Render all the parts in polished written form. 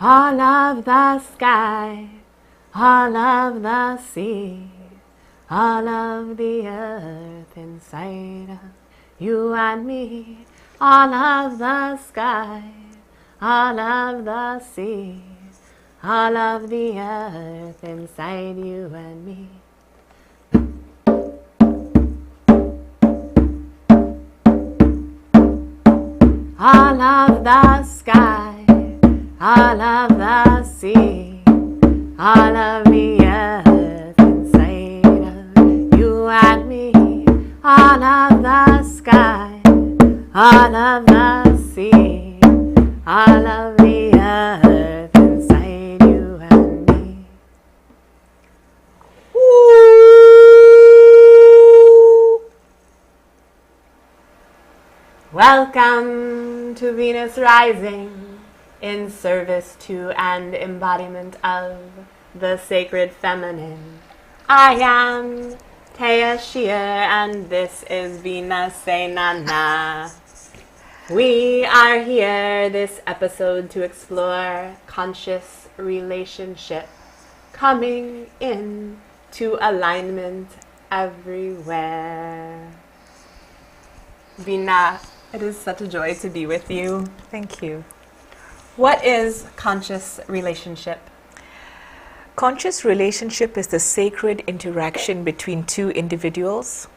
all of the sky, all of the sea, all of the earth inside of you and me, all of the sky, all of the sea, all of the earth inside you and me. All of the sky, all of the sea, all of the earth inside of you and me. All of the sky, all of the sea, all of the earth inside you and me. Welcome to Venus Rising, in service to and embodiment of the sacred feminine. I am Taya Shear, and this is Venus Say Nana. We are here this episode to explore conscious relationship, coming in to alignment everywhere. Vina, it is such a joy to be with you. Thank you. What is conscious relationship? Conscious relationship is the sacred interaction between two individuals,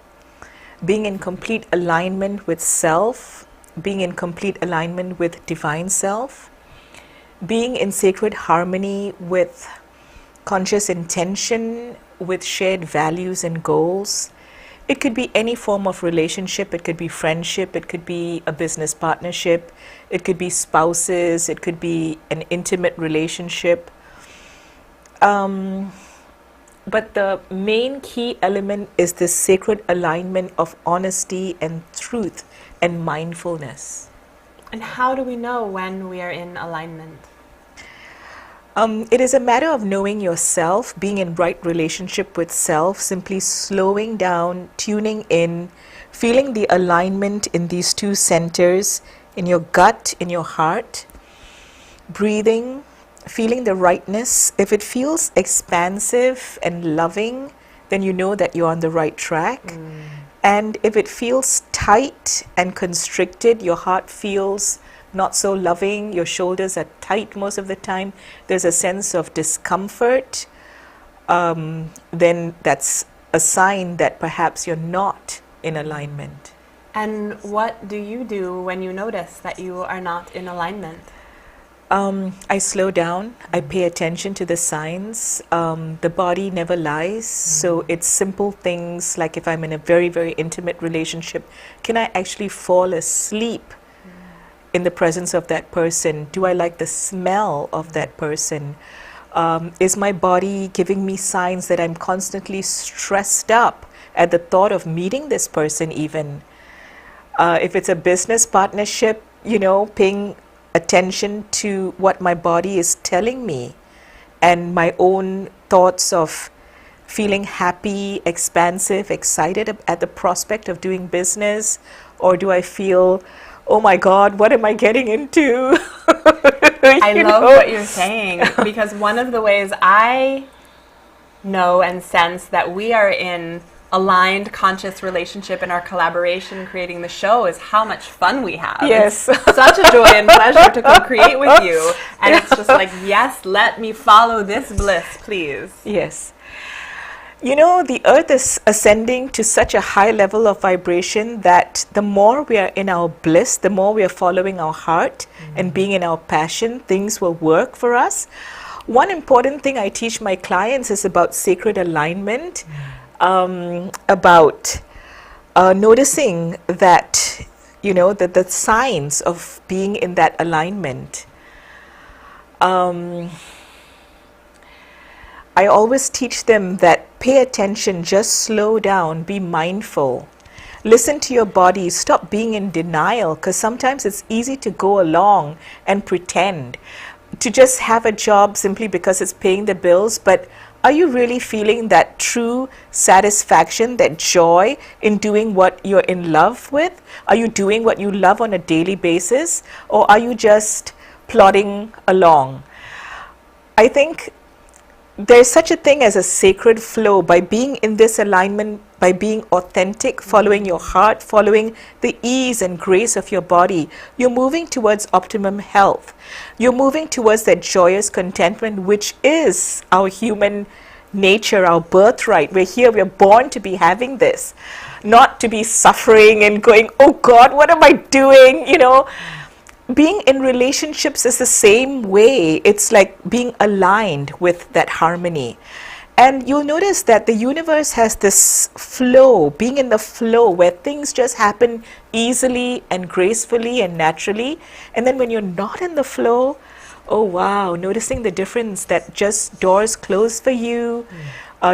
being in complete alignment with self, being in complete alignment with divine self, being in sacred harmony with conscious intention, with shared values and goals. It could be any form of relationship. It could be friendship. It could be a business partnership. It could be spouses. It could be an intimate relationship. But the main key element is this sacred alignment of honesty and truth and mindfulness. And how do we know when we are in alignment? It is a matter of knowing yourself, being in right relationship with self, simply slowing down, tuning in, feeling the alignment in these two centers, in your gut, in your heart, breathing, feeling the rightness. If it feels expansive and loving, then you know that you're on the right track. And if it feels tight and constricted, your heart feels not so loving, your shoulders are tight most of the time, there's a sense of discomfort, then that's a sign that perhaps you're not in alignment. And what do you do when you notice that you are not in alignment? I slow down, I pay attention to the signs. The body never lies, so it's simple things like if I'm in a very, very intimate relationship, can I actually fall asleep in the presence of that person? Do I like the smell of that person? Is my body giving me signs that I'm constantly stressed up at the thought of meeting this person even? If it's a business partnership, paying attention to what my body is telling me and my own thoughts of feeling happy, expansive, excited at the prospect of doing business, or do I feel, oh my God, what am I getting into? I love what you're saying, because one of the ways I know and sense that we are in aligned conscious relationship in our collaboration creating the show is how much fun we have. Yes. It's such a joy and pleasure to co-create with you. And it's just like, yes, let me follow this bliss, please. Yes. The earth is ascending to such a high level of vibration that the more we are in our bliss, the more we are following our heart and being in our passion, things will work for us. One important thing I teach my clients is about sacred alignment, about noticing that, the signs of being in that alignment. I always teach them that pay attention, just slow down, be mindful. Listen to your body, stop being in denial, because sometimes it's easy to go along and pretend, to just have a job simply because it's paying the bills, but are you really feeling that true satisfaction, that joy in doing what you're in love with? Are you doing what you love on a daily basis, or are you just plodding along? I think there's such a thing as a sacred flow. By being in this alignment, by being authentic, following your heart, following the ease and grace of your body, you're moving towards optimum health. You're moving towards that joyous contentment, which is our human nature, our birthright. We're here, we're born to be having this, not to be suffering and going, oh God, what am I doing? You know, being in relationships is the same way. It's like being aligned with that harmony. And you'll notice that the universe has this flow, being in the flow where things just happen easily and gracefully and naturally. And then when you're not in the flow, oh wow, noticing the difference that just doors close for you,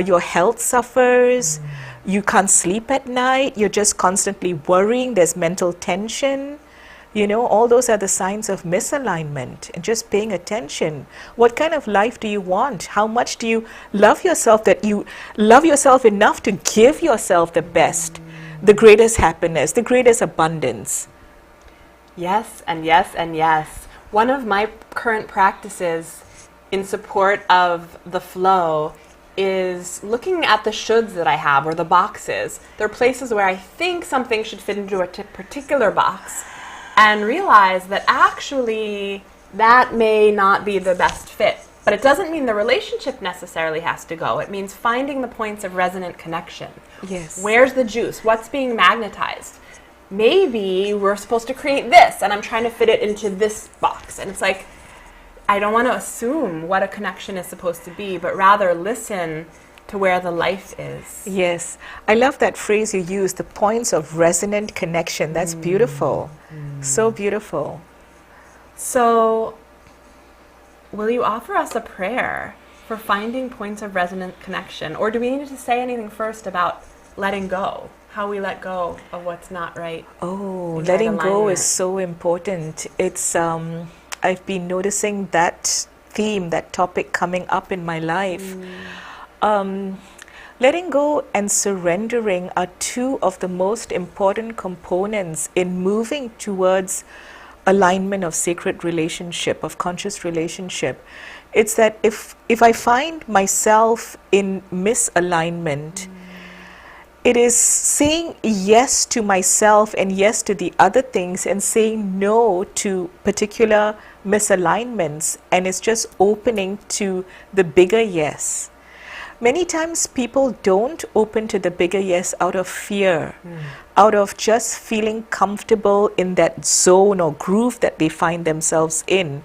your health suffers, you can't sleep at night, you're just constantly worrying, there's mental tension. You know, all those are the signs of misalignment, and just paying attention. What kind of life do you want? How much do you love yourself, that you love yourself enough to give yourself the best, the greatest happiness, the greatest abundance? Yes, and yes, and yes. One of my current practices in support of the flow is looking at the shoulds that I have, or the boxes. There are places where I think something should fit into a particular box, and realize that actually that may not be the best fit. But it doesn't mean the relationship necessarily has to go. It means finding the points of resonant connection. Yes. Where's the juice? What's being magnetized? Maybe we're supposed to create this, and I'm trying to fit it into this box. And it's like, I don't want to assume what a connection is supposed to be, but rather listen to where the life is. Yes. I love that phrase you use, the points of resonant connection. That's beautiful. So beautiful. So, will you offer us a prayer for finding points of resonant connection? Or do we need to say anything first about letting go? How we let go of what's not right? Oh, letting go is so important. It's I've been noticing that theme, that topic coming up in my life. Letting go and surrendering are two of the most important components in moving towards alignment of sacred relationship, of conscious relationship. It's that if I find myself in misalignment, it is saying yes to myself and yes to the other things, and saying no to particular misalignments, and it's just opening to the bigger yes. Many times people don't open to the bigger yes out of fear, out of just feeling comfortable in that zone or groove that they find themselves in,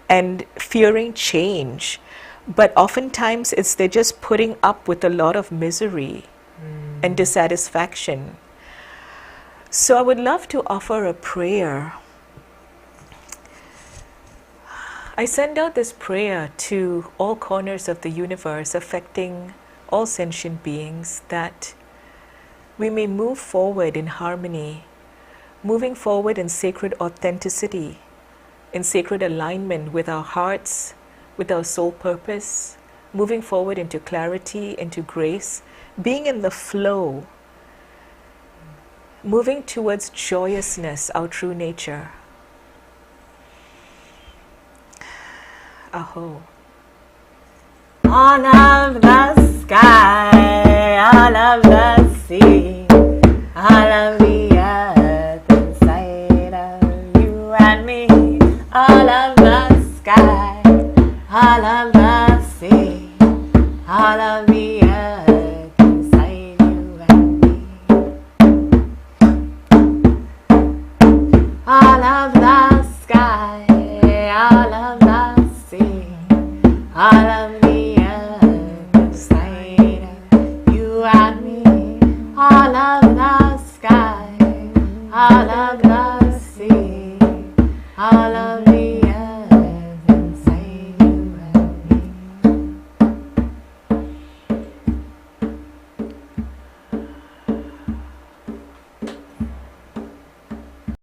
and fearing change. But oftentimes it's they're just putting up with a lot of misery and dissatisfaction. So I would love to offer a prayer. I send out this prayer to all corners of the universe, affecting all sentient beings, that we may move forward in harmony, moving forward in sacred authenticity, in sacred alignment with our hearts, with our soul purpose, moving forward into clarity, into grace, being in the flow, moving towards joyousness, our true nature. Aho. All of the sky, all of the sea, all of the earth inside of you and me. All of the sky, all of the sea, all of the earth inside you and me. All of the sky, all of the sea, all of the earth inside of you and me. All of the sky, all of the